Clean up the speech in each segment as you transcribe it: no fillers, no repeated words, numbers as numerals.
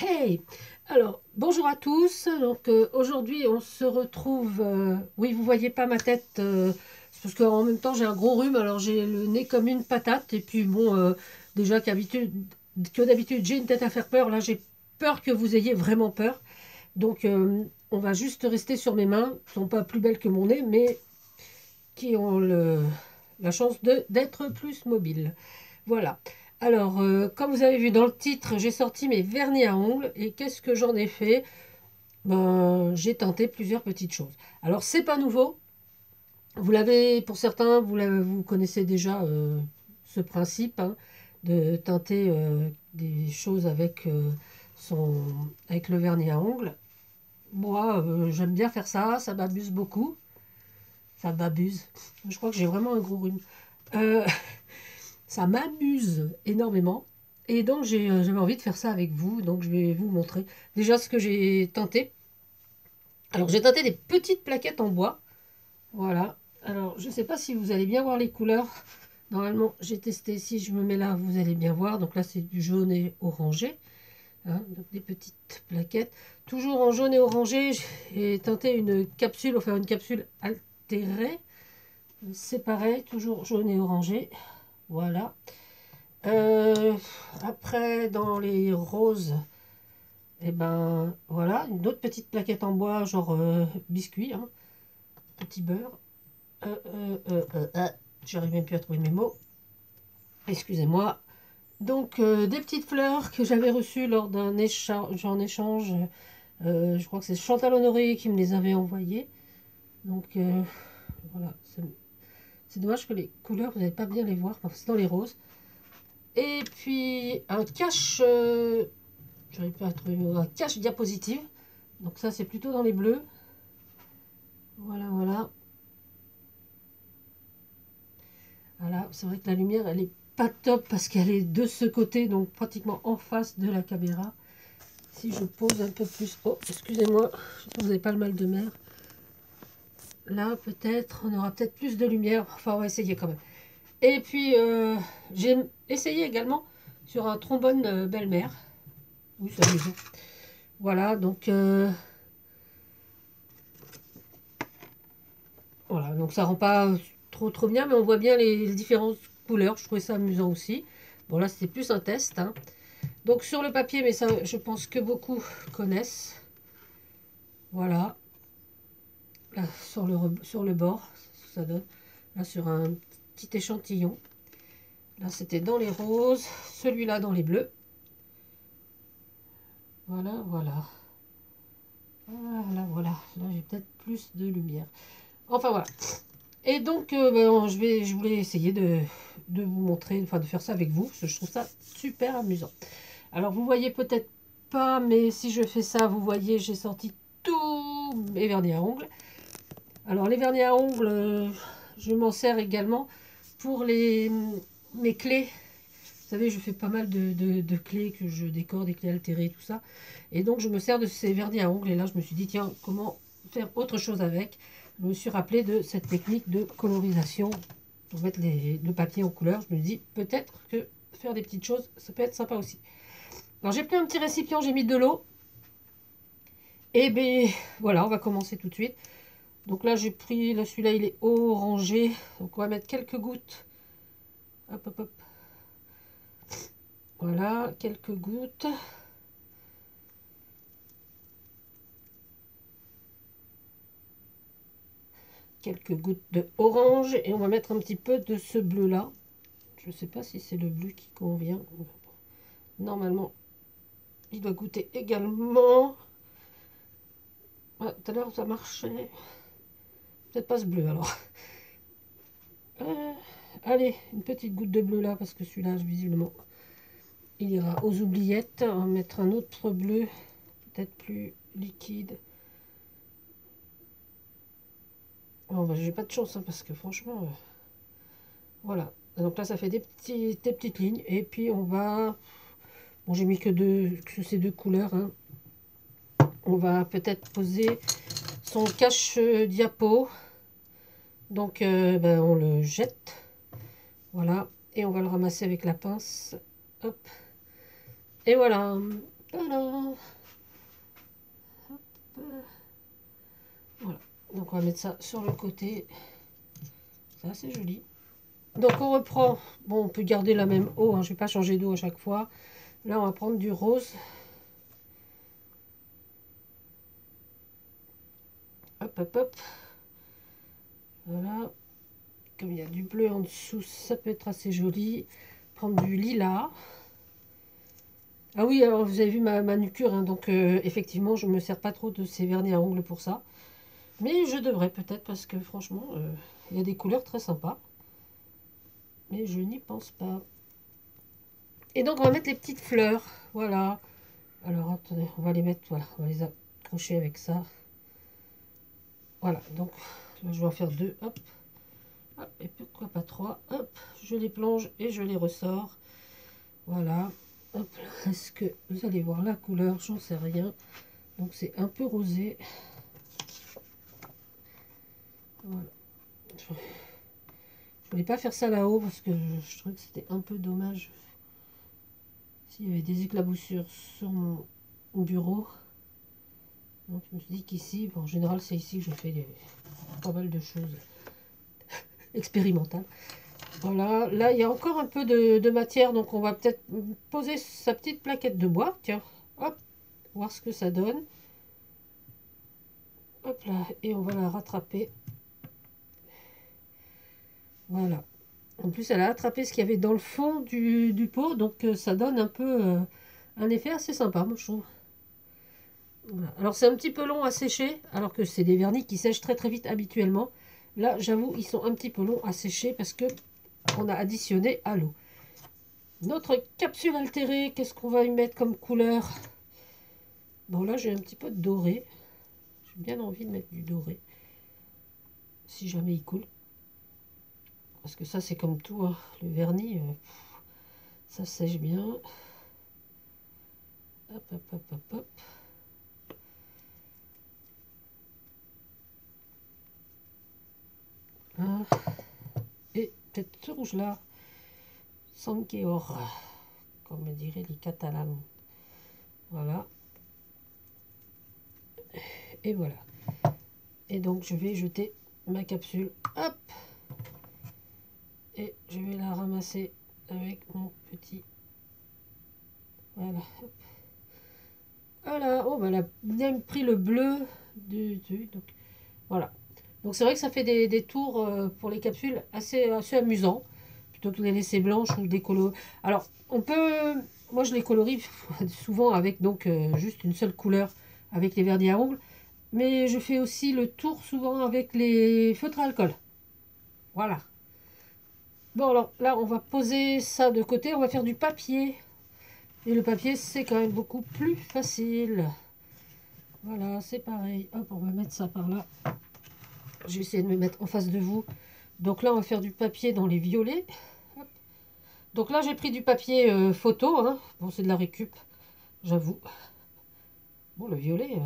Hey! Alors, bonjour à tous. Donc, aujourd'hui, on se retrouve. Oui, vous voyez pas ma tête, c'est parce qu'en même temps, j'ai un gros rhume. Alors, j'ai le nez comme une patate. Et puis, bon, déjà que d'habitude, j'ai une tête à faire peur. Là, j'ai peur que vous ayez vraiment peur. Donc, on va juste rester sur mes mains, qui sont pas plus belles que mon nez, mais qui ont la chance d'être plus mobiles. Voilà. Alors, comme vous avez vu dans le titre, j'ai sorti mes vernis à ongles. Et qu'est-ce que j'en ai fait? Ben, j'ai tenté plusieurs petites choses. Alors, c'est pas nouveau. Vous l'avez, pour certains, vous connaissez déjà ce principe, hein, de teinter des choses avec le vernis à ongles. Moi, j'aime bien faire ça. Ça m'abuse beaucoup. Ça m'abuse. Je crois que j'ai vraiment un gros rhume. Euh, Ça m'amuse énormément. Et donc, j'avais envie de faire ça avec vous. Donc, je vais vous montrer déjà ce que j'ai tenté. Alors, j'ai tenté des petites plaquettes en bois. Voilà. Alors, je ne sais pas si vous allez bien voir les couleurs. Normalement, j'ai testé. Si je me mets là, vous allez bien voir. Donc là, c'est du jaune et orangé, hein, donc des petites plaquettes. Toujours en jaune et orangé, j'ai tenté une capsule, enfin une capsule altérée. C'est pareil, toujours jaune et orangé. Voilà. Euh, Après, dans les roses, et ben voilà, une autre petite plaquette en bois, genre biscuit, hein, petit beurre. J'arrive même plus à trouver mes mots. Excusez-moi. Donc, des petites fleurs que j'avais reçues lors d'un échange, en échange. Je crois que c'est Chantal Honoré qui me les avait envoyées. Donc, voilà. C'est dommage que les couleurs, vous n'allez pas bien les voir, parce que c'est dans les roses. Et puis, un cache. J'arrive pas à trouver un cache diapositive. Donc, ça, c'est plutôt dans les bleus. Voilà, voilà. Voilà, c'est vrai que la lumière, elle est pas top parce qu'elle est de ce côté, donc pratiquement en face de la caméra. Si je pose un peu plus... Oh, excusez-moi, j'espère que vous n'avez pas le mal de mer. Là, peut-être, on aura peut-être plus de lumière. Enfin, on va essayer quand même. Et puis, j'ai essayé également sur un trombone belle-mère. Oui, c'est amusant. Voilà, donc... voilà, donc ça rend pas trop bien, mais on voit bien les différentes couleurs. Je trouvais ça amusant aussi. Bon, là, c'était plus un test, hein. Donc sur le papier, mais ça, je pense que beaucoup connaissent. Voilà. Là, sur le bord, ce que ça donne. Là, sur un petit échantillon. Là, c'était dans les roses. Celui-là, dans les bleus. Voilà, voilà. Voilà, voilà. Là, j'ai peut-être plus de lumière. Enfin, voilà. Et donc, ben, je voulais essayer de vous montrer, enfin, de faire ça avec vous. Parce que je trouve ça super amusant. Alors, vous voyez peut-être pas, mais si je fais ça, vous voyez, j'ai sorti tous mes vernis à ongles. Alors les vernis à ongles, je m'en sers également pour mes clés. Vous savez, je fais pas mal de clés que je décore, des clés altérées, tout ça. Et donc je me sers de ces vernis à ongles. Et là, je me suis dit, tiens, comment faire autre chose avec? Je me suis rappelé de cette technique de colorisation pour mettre le papier en couleur. Je me dis, peut-être que faire des petites choses, ça peut être sympa aussi. Alors j'ai pris un petit récipient, j'ai mis de l'eau. Et bien voilà, on va commencer tout de suite. Donc là, j'ai pris, là, celui-là, il est orangé. Donc on va mettre quelques gouttes. Hop, hop, hop. Voilà, quelques gouttes. Quelques gouttes de orange. Et on va mettre un petit peu de ce bleu-là. Je ne sais pas si c'est le bleu qui convient. Normalement, il doit goûter également. Ah, tout à l'heure, ça marchait. Peut-être pas ce bleu, alors. Euh, Allez, une petite goutte de bleu là, parce que celui-là, visiblement, il ira aux oubliettes. On va mettre un autre bleu, peut-être plus liquide. Oh, bah, j'ai pas de chance, hein, parce que franchement, voilà. Donc là, ça fait des petites lignes. Et puis, on va... Bon, j'ai mis que ces deux couleurs, hein. On va peut-être poser son cache-diapo. Donc, ben, on le jette. Voilà. Et on va le ramasser avec la pince. Hop. Et voilà. Voilà. Hop. Voilà. Donc on va mettre ça sur le côté. Ça c'est joli. Donc on reprend. Bon, on peut garder la même eau, hein. Je ne vais pas changer d'eau à chaque fois. Là on va prendre du rose. Hop, hop, hop. Voilà. Comme il y a du bleu en dessous, ça peut être assez joli. Prendre du lilas. Ah oui, alors vous avez vu ma manucure, hein, donc effectivement, je ne me sers pas trop de ces vernis à ongles pour ça. Mais je devrais peut-être parce que franchement, il y a des couleurs très sympas. Mais je n'y pense pas. Et donc on va mettre les petites fleurs. Voilà. Alors attendez, on va les mettre, voilà, on va les accrocher avec ça. Voilà, donc là je vais en faire deux. Hop. Hop, et pourquoi pas trois. Hop, je les plonge et je les ressors. Voilà. Hop, est-ce que vous allez voir la couleur? J'en sais rien. Donc c'est un peu rosé. Voilà. Je voulais pas faire ça là-haut parce que je trouvais que c'était un peu dommage. S'il y avait des éclaboussures sur mon bureau. Donc je me suis dit qu'ici, bon, en général c'est ici que je fais pas mal de choses expérimentales. Voilà, là il y a encore un peu de matière, donc on va peut-être poser sa petite plaquette de bois. Tiens, hop, voir ce que ça donne. Hop là, et on va la rattraper. Voilà. En plus, elle a attrapé ce qu'il y avait dans le fond du pot, donc ça donne un peu un effet assez sympa, moi je trouve. Voilà. Alors c'est un petit peu long à sécher, alors que c'est des vernis qui sèchent très très vite habituellement. Là, j'avoue, ils sont un petit peu longs à sécher parce que on a additionné à l'eau. Notre capsule altérée, qu'est-ce qu'on va y mettre comme couleur? Bon là, j'ai un petit peu de doré. J'ai bien envie de mettre du doré. Si jamais il coule. Parce que ça, c'est comme tout, hein. Le vernis, ça sèche bien. Hop, hop, hop, hop, hop. Ah. Et peut-être ce rouge-là. Sankeor, comme diraient les Catalans. Voilà. Et voilà. Et donc, je vais jeter ma capsule. Hop! Et je vais la ramasser avec mon petit... Voilà. Hop. Voilà. Oh, bah, elle a même pris le bleu du... Donc, voilà. Donc, c'est vrai que ça fait des tours pour les capsules assez amusants. Plutôt que de les laisser blanches ou des colos. Alors, on peut... Moi, je les colorie souvent avec donc juste une seule couleur avec les vernis à ongles. Mais je fais aussi le tour souvent avec les feutres à alcool. Voilà. Bon, alors là, on va poser ça de côté. On va faire du papier. Et le papier, c'est quand même beaucoup plus facile. Voilà, c'est pareil. Hop, on va mettre ça par là. Je vais essayer de me mettre en face de vous. Donc là, on va faire du papier dans les violets. Hop. Donc là, j'ai pris du papier photo. Hein. Bon, c'est de la récup, j'avoue. Bon, le violet...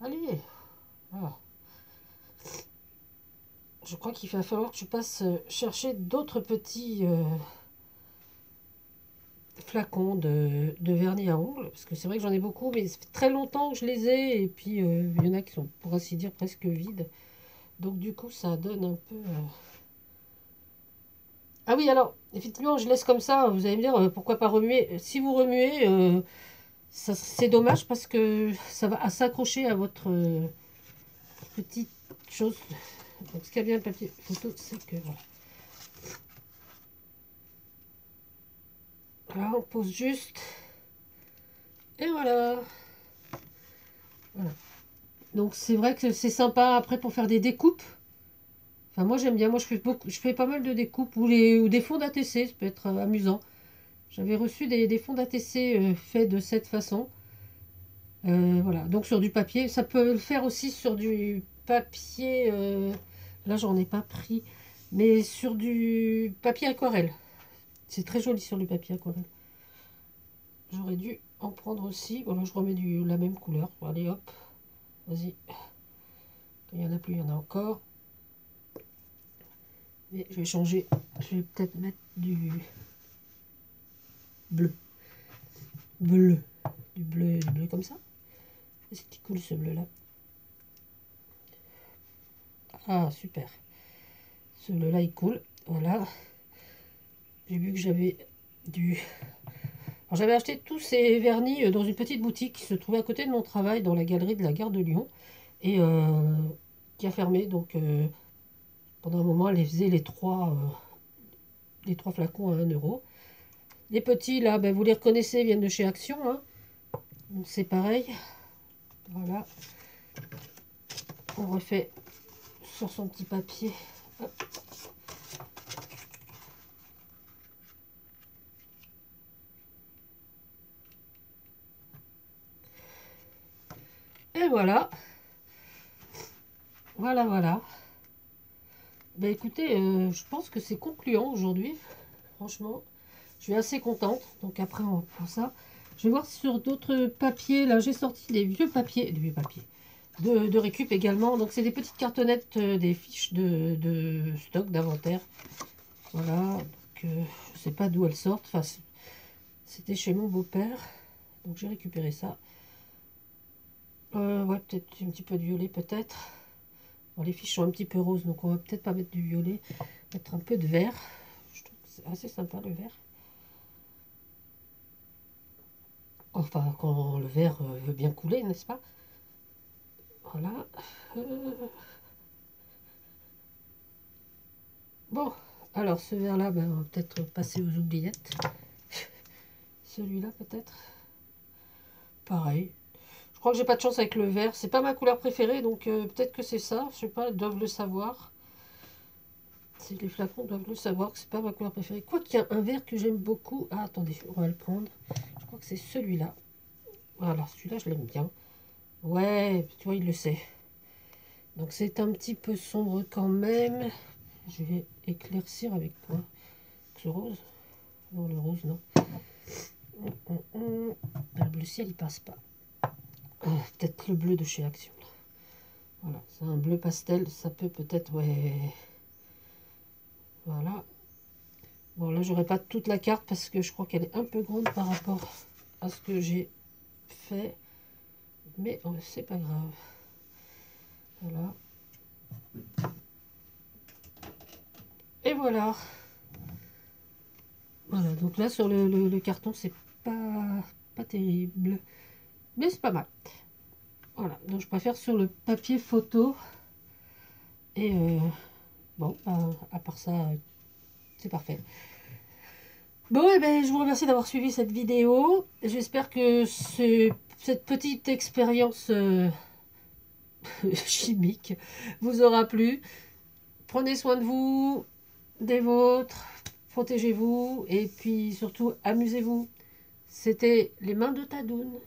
Allez. Voilà. Je crois qu'il va falloir que je passe chercher d'autres petits flacons de vernis à ongles. Parce que c'est vrai que j'en ai beaucoup, mais ça fait très longtemps que je les ai. Et puis, il y en a qui sont, pour ainsi dire, presque vides. Donc, du coup, ça donne un peu... Ah oui, alors, effectivement, je laisse comme ça. Vous allez me dire, pourquoi pas remuer? Si vous remuez, c'est dommage parce que ça va s'accrocher à votre petite chose. Donc, ce qui a bien le papier photo, c'est que... Voilà. Là, on pose juste. Et voilà. Voilà. Donc c'est vrai que c'est sympa après pour faire des découpes. Enfin moi j'aime bien, moi je fais pas mal de découpes ou des fonds d'ATC, ça peut être amusant. J'avais reçu des fonds d'ATC faits de cette façon. Voilà, donc sur du papier, ça peut le faire aussi sur du papier, là j'en ai pas pris, mais sur du papier aquarelle. C'est très joli sur du papier aquarelle. J'aurais dû en prendre aussi. Voilà, je remets la même couleur. Allez hop, vas-y. Il n'y en a plus, il y en a encore. Mais je vais changer. Je vais peut-être mettre du bleu. bleu. Du bleu comme ça. C'est qui coule ce bleu là. Ah super. Ce bleu là il coule. Voilà. J'ai vu que j'avais du... Alors j'avais acheté tous ces vernis dans une petite boutique qui se trouvait à côté de mon travail dans la galerie de la gare de Lyon. Et qui a fermé. Donc pendant un moment elle faisait les trois flacons à 1 €. Les petits là, ben, vous les reconnaissez, viennent de chez Action. Hein. Donc c'est pareil. Voilà. On refait sur son petit papier. Hop. Et voilà. Voilà, voilà. Ben écoutez, je pense que c'est concluant aujourd'hui. Franchement, je suis assez contente. Donc après, on prend ça. Je vais voir sur d'autres papiers. Là, j'ai sorti des vieux papiers. Des vieux papiers. De récup également. Donc c'est des petites cartonnettes, des fiches de stock, d'inventaire. Voilà. Donc je sais pas d'où elles sortent. Enfin, c'était chez mon beau-père. Donc j'ai récupéré ça. Ouais, peut-être un petit peu de violet, peut-être. Bon, les fiches sont un petit peu roses, donc on va peut-être pas mettre du violet. Mettre un peu de vert. Je trouve que c'est assez sympa le vert. Enfin, quand le vert veut bien couler, n'est-ce pas? Voilà. Bon, alors ce vert-là, ben, on va peut-être passer aux oubliettes. Celui-là, peut-être. Pareil. Je crois que j'ai pas de chance avec le vert. C'est pas ma couleur préférée, donc peut-être que c'est ça. Je sais pas, ils doivent le savoir. Les flacons doivent le savoir que c'est pas ma couleur préférée. Quoi qu'il y a un vert que j'aime beaucoup. Ah, attendez, on va le prendre. Je crois que c'est celui-là. Voilà, celui-là, je l'aime bien. Ouais, tu vois, il le sait. Donc c'est un petit peu sombre quand même. Je vais éclaircir avec quoi? Ce rose? Non, le rose, non. Le bleu ciel, il passe pas. Peut-être le bleu de chez Action. Voilà, c'est un bleu pastel. Ça peut peut-être, ouais. Voilà. Bon, là, j'aurai pas toute la carte parce que je crois qu'elle est un peu grande par rapport à ce que j'ai fait. Mais c'est pas grave. Voilà. Et voilà. Voilà, donc là, sur le carton, c'est pas terrible. Mais c'est pas mal. Voilà, donc je préfère sur le papier photo. Et bon, à part ça, c'est parfait. Bon, et ben, je vous remercie d'avoir suivi cette vidéo. J'espère que cette petite expérience chimique vous aura plu. Prenez soin de vous, des vôtres, protégez-vous et puis surtout amusez-vous. C'était les mains de Tadoun.